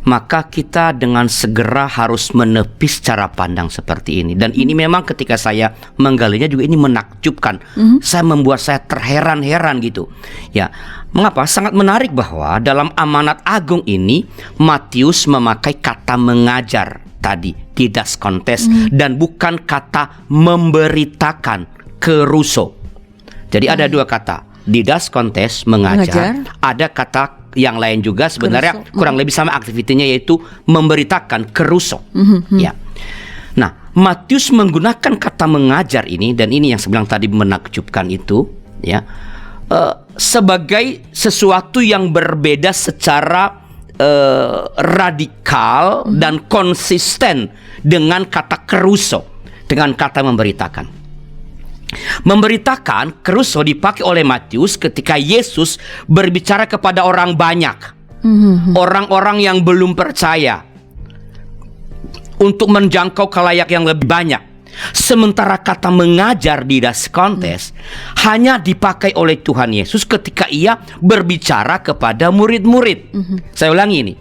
maka kita dengan segera harus menepis cara pandang seperti ini. Dan ini memang ketika saya menggalinya juga ini menakjubkan. Membuat saya terheran-heran gitu. Ya, mengapa? Sangat menarik bahwa dalam amanat agung ini Matius memakai kata mengajar tadi, didas kontes, dan bukan kata memberitakan, keruso. Jadi ada dua kata, didas kontes, mengajar. Ada kata yang lain juga sebenarnya kurang lebih sama aktivitinya, yaitu memberitakan, keruso. Ya. Nah, Matius menggunakan kata mengajar ini, dan ini yang saya bilang tadi menakjubkan itu, ya, sebagai sesuatu yang berbeda secara radikal dan konsisten dengan kata keruso, dengan kata memberitakan. Memberitakan, keruso, dipakai oleh Matius ketika Yesus berbicara kepada orang banyak, orang-orang yang belum percaya, untuk menjangkau khalayak yang lebih banyak. Sementara kata mengajar di das kontes hanya dipakai oleh Tuhan Yesus ketika ia berbicara kepada murid-murid. Saya ulangi ini.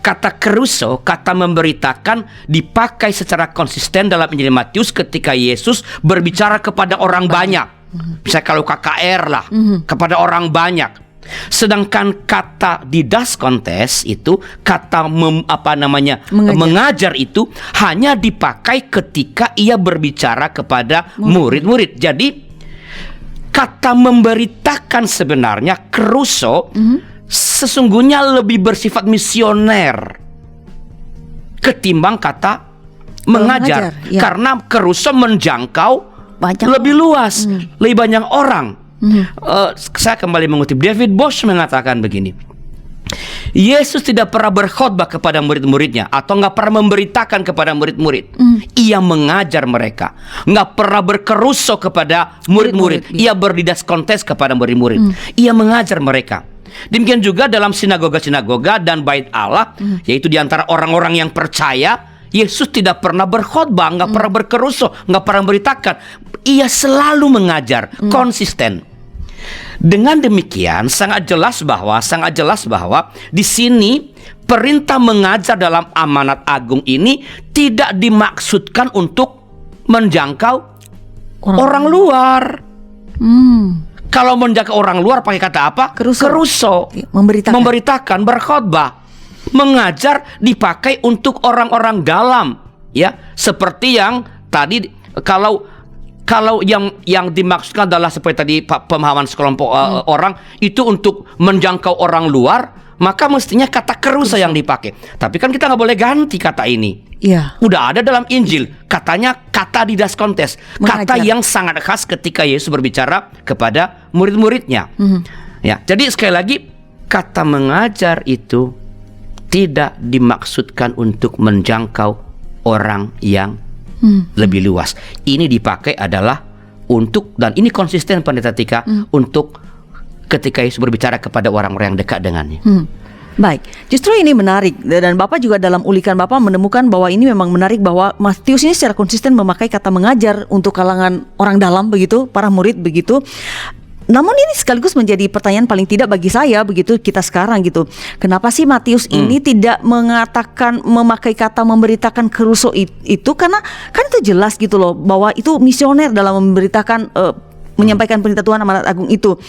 Kata keruso, kata memberitakan, dipakai secara konsisten dalam Injil Matius ketika Yesus berbicara kepada orang banyak. Misalnya kalau KKR lah, kepada orang banyak. Sedangkan kata di das kontes itu, kata mengajar itu hanya dipakai ketika ia berbicara kepada murid-murid. Jadi kata memberitakan sebenarnya, keruso, sesungguhnya lebih bersifat misioner ketimbang kata mengajar, ya. karena kerusuh menjangkau Banyak lebih luas, lebih banyak orang. Saya kembali mengutip David Bosch mengatakan begini, Yesus tidak pernah berkhotbah kepada murid-muridnya atau nggak pernah memberitakan kepada murid-murid. Ia mengajar mereka, nggak pernah berkerusuh kepada murid-murid. Ia berdidas kontes kepada murid-murid. Ia mengajar mereka. Demikian juga dalam sinagoga-sinagoga dan bait Allah, yaitu di antara orang-orang yang percaya, Yesus tidak pernah berkhotbah, nggak pernah berkerusuh, nggak pernah memberitakan. Ia selalu mengajar, konsisten. Dengan demikian sangat jelas bahwa di sini perintah mengajar dalam amanat agung ini tidak dimaksudkan untuk menjangkau orang luar. Kalau menjangkau orang luar pakai kata apa? Keruso. Memberitakan, berkhotbah. Mengajar dipakai untuk orang-orang dalam, ya. Seperti yang tadi, kalau yang dimaksudkan adalah seperti tadi pemahaman sekelompok orang itu untuk menjangkau orang luar, maka mestinya kata kerusa yang dipakai. Tapi kan kita nggak boleh ganti kata ini. Ya. Udah ada dalam Injil, katanya kata didas kontes, kata yang sangat khas ketika Yesus berbicara kepada murid-muridnya. Ya, jadi sekali lagi kata mengajar itu tidak dimaksudkan untuk menjangkau orang yang lebih luas. Ini dipakai adalah untuk, dan ini konsisten Pendeta Tika, untuk ketika Yesus berbicara kepada orang-orang yang dekat dengannya. Baik, justru ini menarik, dan Bapak juga dalam ulikan Bapak menemukan bahwa ini memang menarik, bahwa Matius ini secara konsisten memakai kata mengajar untuk kalangan orang dalam begitu, para murid begitu. Namun ini sekaligus menjadi pertanyaan paling tidak bagi saya begitu, kita sekarang gitu. Kenapa sih Matius ini tidak memakai kata memberitakan kerusuh itu, karena kan itu jelas gitu loh bahwa itu misioner dalam memberitakan, menyampaikan perintah Tuhan amanat agung itu.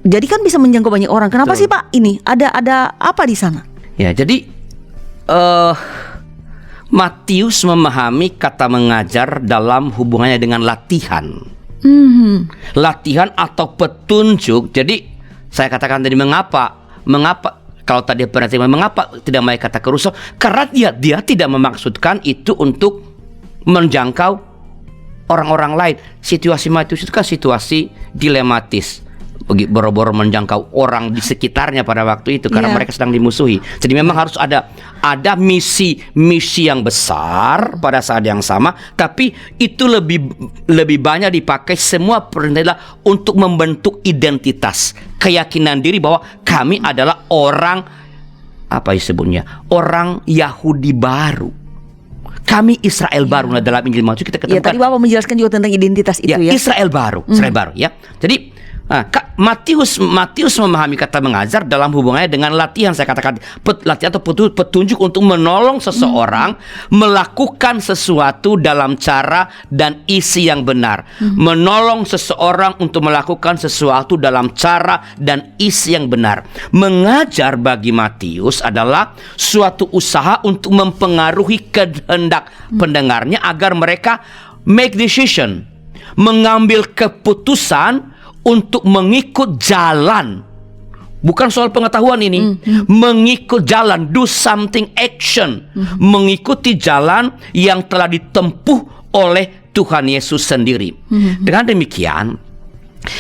Jadi kan bisa menjangkau banyak orang. Kenapa sih Pak ini ada apa di sana? Ya, jadi Matius memahami kata mengajar dalam hubungannya dengan latihan. Latihan atau petunjuk. Jadi saya katakan tadi, mengapa kalau tadi perhatian, mengapa tidak memakai kata kerusuh? Karena dia tidak memaksudkan itu untuk menjangkau orang-orang lain. Situasi Matius itu kan situasi dilematis, boro-boro menjangkau orang di sekitarnya pada waktu itu karena mereka sedang dimusuhi. Jadi memang harus ada misi yang besar pada saat yang sama, tapi itu lebih banyak dipakai semua perintah untuk membentuk identitas, keyakinan diri bahwa kami adalah orang, apa disebutnya, orang Yahudi baru. Kami Israel baru. Nah, dalam Injil Matius kita ketemukan. Ya, tadi Bapak menjelaskan juga tentang identitas itu ya. Israel baru, ya. Jadi Matius memahami kata mengajar dalam hubungannya dengan latihan. Saya katakan latihan atau petunjuk untuk menolong seseorang melakukan sesuatu dalam cara dan isi yang benar. Menolong seseorang untuk melakukan sesuatu dalam cara dan isi yang benar. Mengajar bagi Matius adalah suatu usaha untuk mempengaruhi kehendak pendengarnya agar mereka make decision, mengambil keputusan untuk mengikut jalan. Bukan soal pengetahuan ini. Mengikut jalan, do something action. Mengikuti jalan yang telah ditempuh oleh Tuhan Yesus sendiri. Dengan demikian,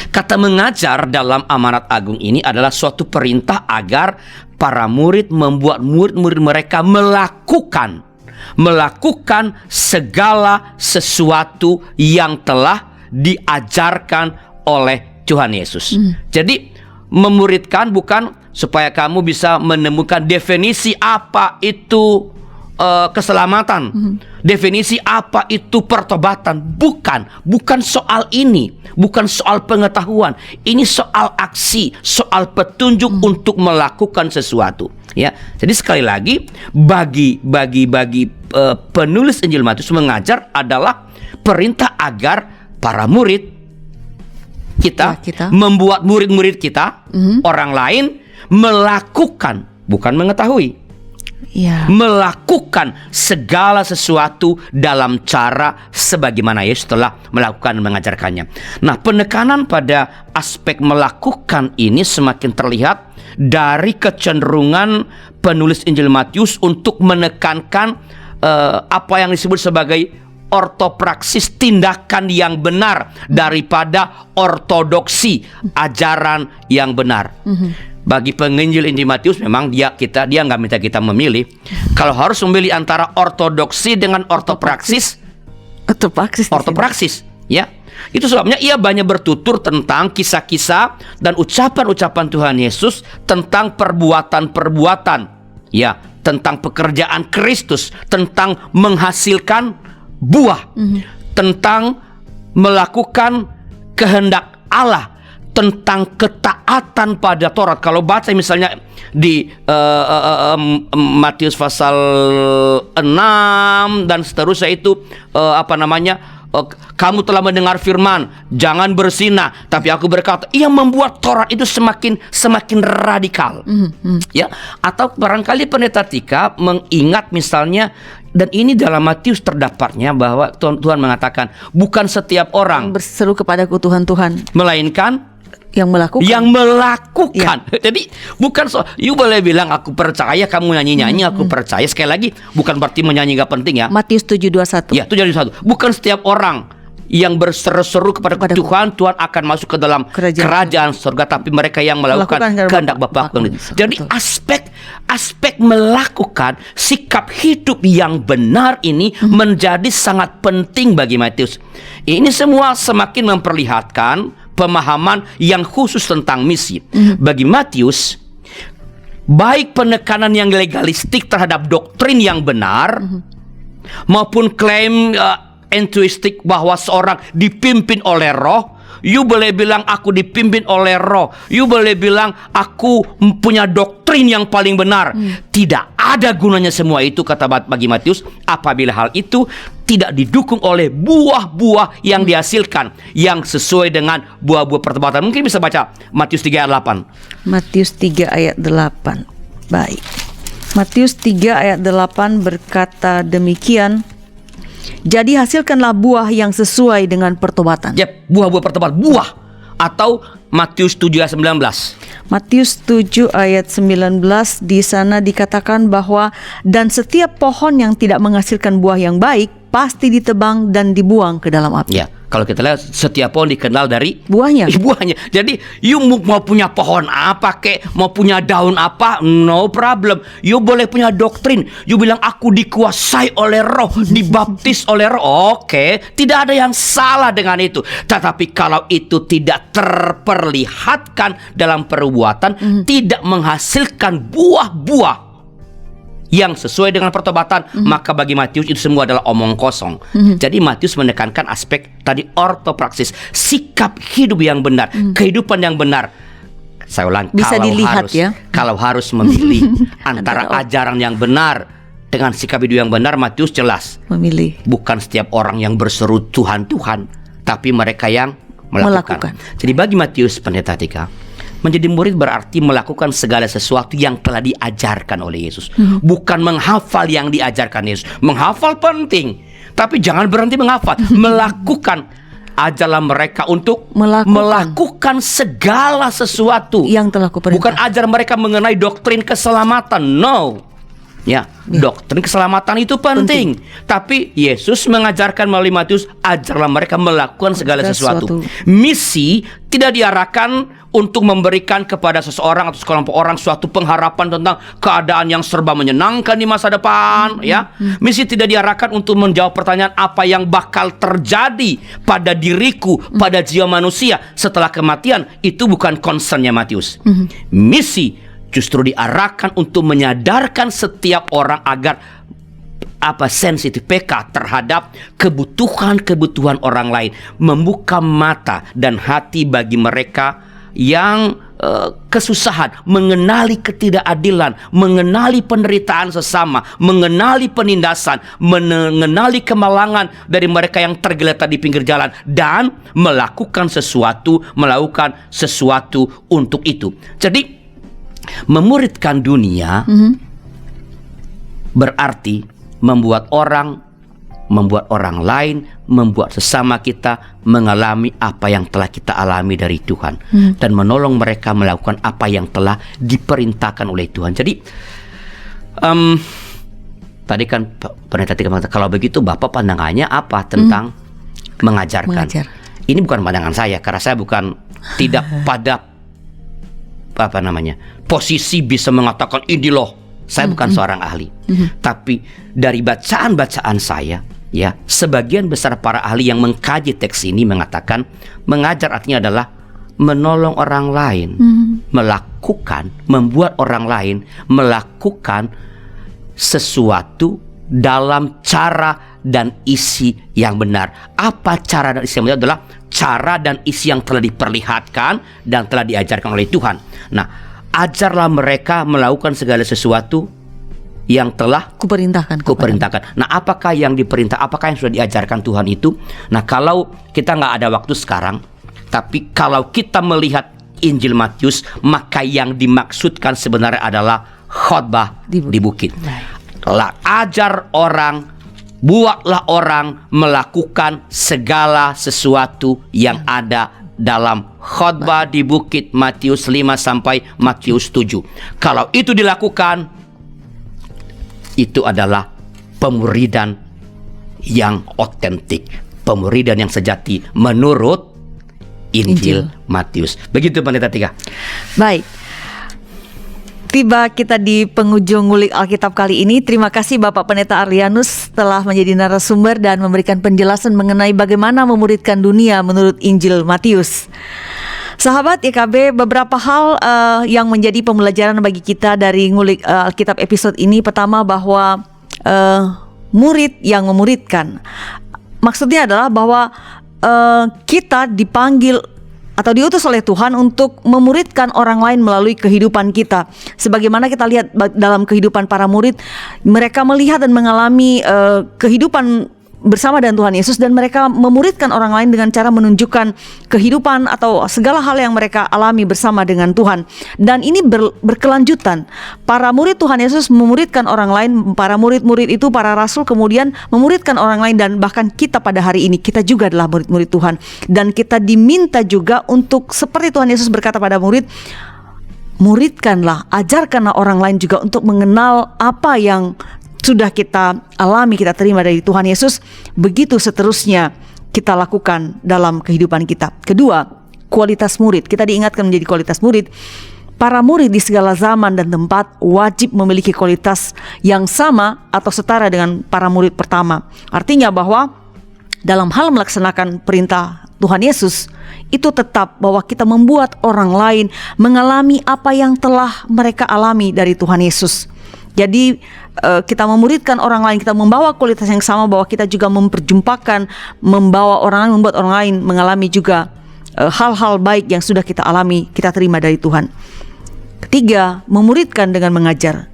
kata mengajar dalam amanat agung ini adalah suatu perintah agar para murid membuat murid-murid mereka melakukan segala sesuatu yang telah diajarkan oleh Tuhan Yesus. Jadi memuridkan bukan supaya kamu bisa menemukan definisi apa itu keselamatan, definisi apa itu pertobatan. Bukan soal ini, bukan soal pengetahuan. Ini soal aksi, soal petunjuk untuk melakukan sesuatu. Ya, jadi sekali lagi bagi penulis Injil Matius, mengajar adalah perintah agar para murid kita membuat murid-murid kita, orang lain melakukan, bukan mengetahui, melakukan segala sesuatu dalam cara sebagaimana Yesus telah melakukan dan mengajarkannya. Nah, penekanan pada aspek melakukan ini semakin terlihat dari kecenderungan penulis Injil Matius untuk menekankan apa yang disebut sebagai ortopraksis, tindakan yang benar daripada ortodoksi, ajaran yang benar. Bagi penginjil Injil Matius memang dia nggak minta kita memilih. Kalau harus memilih antara ortodoksi dengan ortopraksis, ortopraksis, ya. Itu sebabnya ia banyak bertutur tentang kisah-kisah dan ucapan-ucapan Tuhan Yesus tentang perbuatan-perbuatan, ya, tentang pekerjaan Kristus, tentang menghasilkan buah, tentang melakukan kehendak Allah, tentang ketaatan pada Taurat. Kalau baca misalnya di Matius pasal 6 dan seterusnya itu kamu telah mendengar firman, jangan berzina, tapi aku berkata, ia membuat Taurat itu semakin radikal. Ya, atau barangkali pendeta Tika mengingat misalnya, dan ini dalam Matius terdapatnya bahwa Tuhan mengatakan bukan setiap orang berseru kepadaku Tuhan, melainkan yang melakukan. Ya. Jadi bukan you boleh bilang aku percaya, kamu nyanyi-nyanyi aku percaya. Sekali lagi, bukan berarti menyanyi gak penting ya. Matius 7:21. Ya, 7:21. Bukan setiap orang yang berseru-seru kepada Tuhan akan masuk ke dalam kerajaan surga, tapi mereka yang melakukan kehendak Bapa. Jadi aspek melakukan sikap hidup yang benar ini menjadi sangat penting bagi Matius. Ini semua semakin memperlihatkan pemahaman yang khusus tentang misi. Bagi Matius, baik penekanan yang legalistik terhadap doktrin yang benar, maupun klaim intuistik bahwa seorang dipimpin oleh roh. You boleh bilang aku dipimpin oleh roh, you boleh bilang aku punya doktrin yang paling benar. Tidak ada gunanya semua itu, kata bagi Matius, apabila hal itu tidak didukung oleh buah-buah yang dihasilkan, yang sesuai dengan buah-buah pertobatan. Mungkin bisa baca Matius 3 ayat 8. Matius 3 ayat 8. Baik. Matius 3 ayat 8 berkata demikian. Jadi hasilkanlah buah yang sesuai dengan pertobatan. Yep, buah-buah pertobatan, buah. Atau Matius 7 ayat 19. Matius 7 ayat 19 di sana dikatakan bahwa dan setiap pohon yang tidak menghasilkan buah yang baik pasti ditebang dan dibuang ke dalam api. Ya, kalau kita lihat setiap pohon dikenal dari buahnya. Jadi you mau punya pohon apa mau punya daun apa, no problem. You boleh punya doktrin. You bilang aku dikuasai oleh roh, dibaptis oleh roh. Oke, tidak ada yang salah dengan itu. Tetapi kalau itu tidak terperlihatkan dalam perbuatan, tidak menghasilkan buah-buah yang sesuai dengan pertobatan, maka bagi Matius itu semua adalah omong kosong. Jadi Matius menekankan aspek tadi ortopraksis, sikap hidup yang benar, kehidupan yang benar. Saya ulang, bisa dilihat ya. Kalau harus memilih antara ajaran yang benar dengan sikap hidup yang benar, Matius jelas memilih. Bukan setiap orang yang berseru Tuhan, tapi mereka yang melakukan. Jadi bagi Matius, pendeta Tika, menjadi murid berarti melakukan segala sesuatu yang telah diajarkan oleh Yesus. Bukan menghafal yang diajarkan Yesus. Menghafal penting, tapi jangan berhenti menghafal. Melakukan. Ajarlah mereka untuk melakukan segala sesuatu yang telah kuperintahkan. Bukan ajar mereka mengenai doktrin keselamatan. No. Ya, doktrin keselamatan itu penting. Tapi Yesus mengajarkan melalui Matius, ajarlah mereka melakukan segala sesuatu. Misi tidak diarahkan untuk memberikan kepada seseorang atau sekelompok orang suatu pengharapan tentang keadaan yang serba menyenangkan di masa depan. Ya, misi tidak diarahkan untuk menjawab pertanyaan apa yang bakal terjadi pada diriku, pada jiwa manusia setelah kematian. Itu bukan concernnya Matius. Misi justru diarahkan untuk menyadarkan setiap orang agar sensitif peka terhadap kebutuhan orang lain, membuka mata dan hati bagi mereka yang kesusahan, mengenali ketidakadilan, mengenali penderitaan sesama, mengenali penindasan, mengenali kemalangan dari mereka yang tergeletak di pinggir jalan, dan melakukan sesuatu untuk itu. Jadi memuridkan dunia berarti membuat orang lain, membuat sesama kita mengalami apa yang telah kita alami dari Tuhan, dan menolong mereka melakukan apa yang telah diperintahkan oleh Tuhan. Jadi Tadi kan Pendeta Tika mengatakan, kalau begitu Bapak pandangannya apa tentang mengajarkan? Mengajar. Ini bukan pandangan saya, karena saya bukan tidak pada posisi bisa mengatakan ini loh. Saya bukan seorang ahli. Tapi dari bacaan-bacaan saya, ya, sebagian besar para ahli yang mengkaji teks ini mengatakan mengajar artinya adalah menolong orang lain, membuat orang lain melakukan sesuatu dalam cara dan isi yang benar. Apa cara dan isi yang benar? Adalah cara dan isi yang telah diperlihatkan dan telah diajarkan oleh Tuhan. Nah, ajarlah mereka melakukan segala sesuatu yang telah Kuperintahkan. Nah, apakah yang diperintah, apakah yang sudah diajarkan Tuhan itu? Nah, kalau kita nggak ada waktu sekarang, tapi kalau kita melihat Injil Matius, maka yang dimaksudkan sebenarnya adalah khotbah di bukit. Ajar orang, buatlah orang melakukan segala sesuatu yang ada dalam khotbah di bukit Matius 5 sampai Matius 7. Kalau itu dilakukan, itu adalah pemuridan yang otentik, pemuridan yang sejati menurut Injil Matius. Begitu Pendeta Tika. Baik. Tiba kita di penghujung ngulik Alkitab kali ini. Terima kasih Bapak Pendeta Arlianus telah menjadi narasumber dan memberikan penjelasan mengenai bagaimana memuridkan dunia menurut Injil Matius. Sahabat YKB, beberapa hal yang menjadi pembelajaran bagi kita dari ngulik Alkitab episode ini. Pertama, bahwa murid yang memuridkan. Maksudnya adalah bahwa kita dipanggil atau diutus oleh Tuhan untuk memuridkan orang lain melalui kehidupan kita. Sebagaimana kita lihat dalam kehidupan para murid, mereka melihat dan mengalami kehidupan bersama dengan Tuhan Yesus, dan mereka memuridkan orang lain dengan cara menunjukkan kehidupan atau segala hal yang mereka alami bersama dengan Tuhan. Dan ini berkelanjutan. Para murid Tuhan Yesus memuridkan orang lain, para murid-murid itu, para rasul kemudian memuridkan orang lain, dan bahkan kita pada hari ini, kita juga adalah murid-murid Tuhan. Dan kita diminta juga untuk seperti Tuhan Yesus berkata pada murid, muridkanlah, ajarkanlah orang lain juga untuk mengenal apa yang sudah kita alami, kita terima dari Tuhan Yesus. Begitu seterusnya kita lakukan dalam kehidupan kita. Kedua, kualitas murid. Kita diingatkan menjadi kualitas murid. Para murid di segala zaman dan tempat wajib memiliki kualitas yang sama atau setara dengan para murid pertama. Artinya bahwa dalam hal melaksanakan perintah Tuhan Yesus, itu tetap bahwa kita membuat orang lain mengalami apa yang telah mereka alami dari Tuhan Yesus. Jadi kita memuridkan orang lain, kita membawa kualitas yang sama, bahwa kita juga memperjumpakan, membawa orang lain, membuat orang lain mengalami juga hal-hal baik yang sudah kita alami, kita terima dari Tuhan. Ketiga, memuridkan dengan mengajar.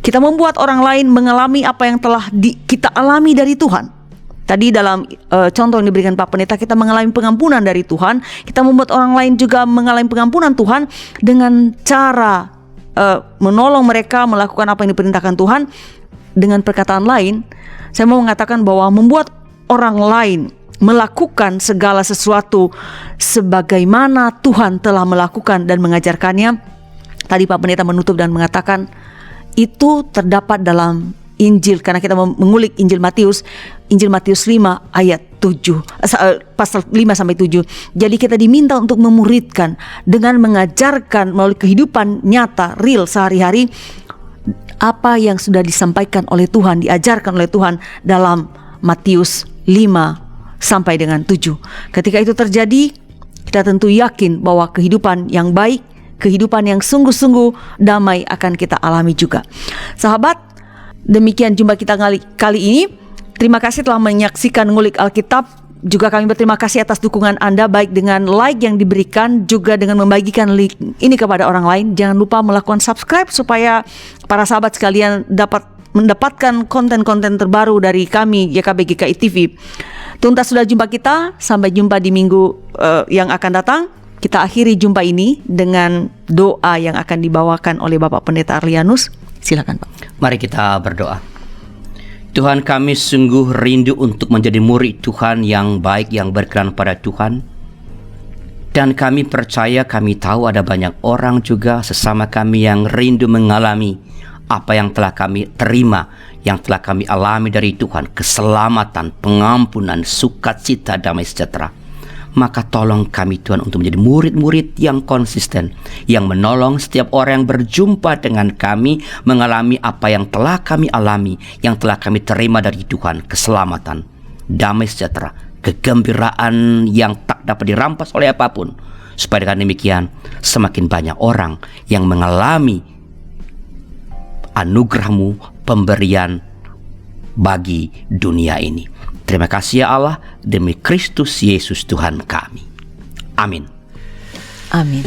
Kita membuat orang lain mengalami apa yang telah kita alami dari Tuhan. Tadi dalam contoh yang diberikan Pak Pendeta, kita mengalami pengampunan dari Tuhan. Kita membuat orang lain juga mengalami pengampunan Tuhan dengan cara menolong mereka melakukan apa yang diperintahkan Tuhan. Dengan perkataan lain, saya mau mengatakan bahwa membuat orang lain melakukan segala sesuatu sebagaimana Tuhan telah melakukan dan mengajarkannya. Tadi Pak Pendeta menutup dan mengatakan itu terdapat dalam Injil, karena kita mengulik Injil Matius 5 ayat 7, pasal 5 sampai 7. Jadi kita diminta untuk memuridkan dengan mengajarkan melalui kehidupan nyata, real, sehari-hari, apa yang sudah disampaikan oleh Tuhan, diajarkan oleh Tuhan dalam Matius 5 sampai dengan 7. Ketika itu terjadi, kita tentu yakin bahwa kehidupan yang baik, kehidupan yang sungguh-sungguh damai akan kita alami juga. Sahabat, demikian jumpa kita kali ini. Terima kasih telah menyaksikan Ngulik Alkitab. Juga kami berterima kasih atas dukungan Anda, baik dengan like yang diberikan, juga dengan membagikan link ini kepada orang lain. Jangan lupa melakukan subscribe supaya para sahabat sekalian dapat mendapatkan konten-konten terbaru dari kami YKB GKI TV. Tuntas sudah jumpa kita. Sampai jumpa di minggu yang akan datang. Kita akhiri jumpa ini dengan doa yang akan dibawakan oleh Bapak Pendeta Arlianus. Silakan Pak. Mari kita berdoa. Tuhan, kami sungguh rindu untuk menjadi murid Tuhan yang baik, yang berkenan pada Tuhan. Dan kami percaya, kami tahu ada banyak orang juga sesama kami yang rindu mengalami apa yang telah kami terima, yang telah kami alami dari Tuhan, keselamatan, pengampunan, sukacita, damai sejahtera. Maka tolong kami Tuhan untuk menjadi murid-murid yang konsisten, yang menolong setiap orang yang berjumpa dengan kami mengalami apa yang telah kami alami, yang telah kami terima dari Tuhan, keselamatan, damai sejahtera, kegembiraan yang tak dapat dirampas oleh apapun. Supaya dengan demikian semakin banyak orang yang mengalami anugerah-Mu, pemberian bagi dunia ini. Terima kasih ya Allah, demi Kristus Yesus Tuhan kami. Amin. Amin.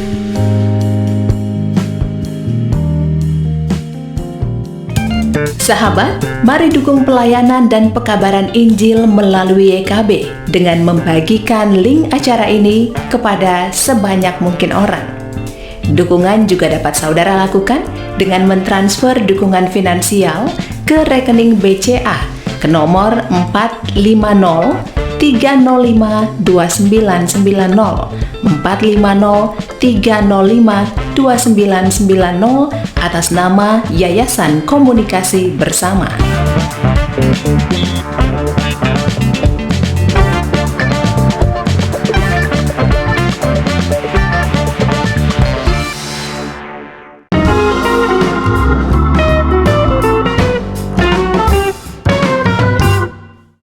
Sahabat, mari dukung pelayanan dan pekabaran Injil melalui YKB dengan membagikan link acara ini kepada sebanyak mungkin orang. Dukungan juga dapat saudara lakukan dengan mentransfer dukungan finansial ke rekening BCA ke nomor 450-305-2990 atas nama Yayasan Komunikasi Bersama.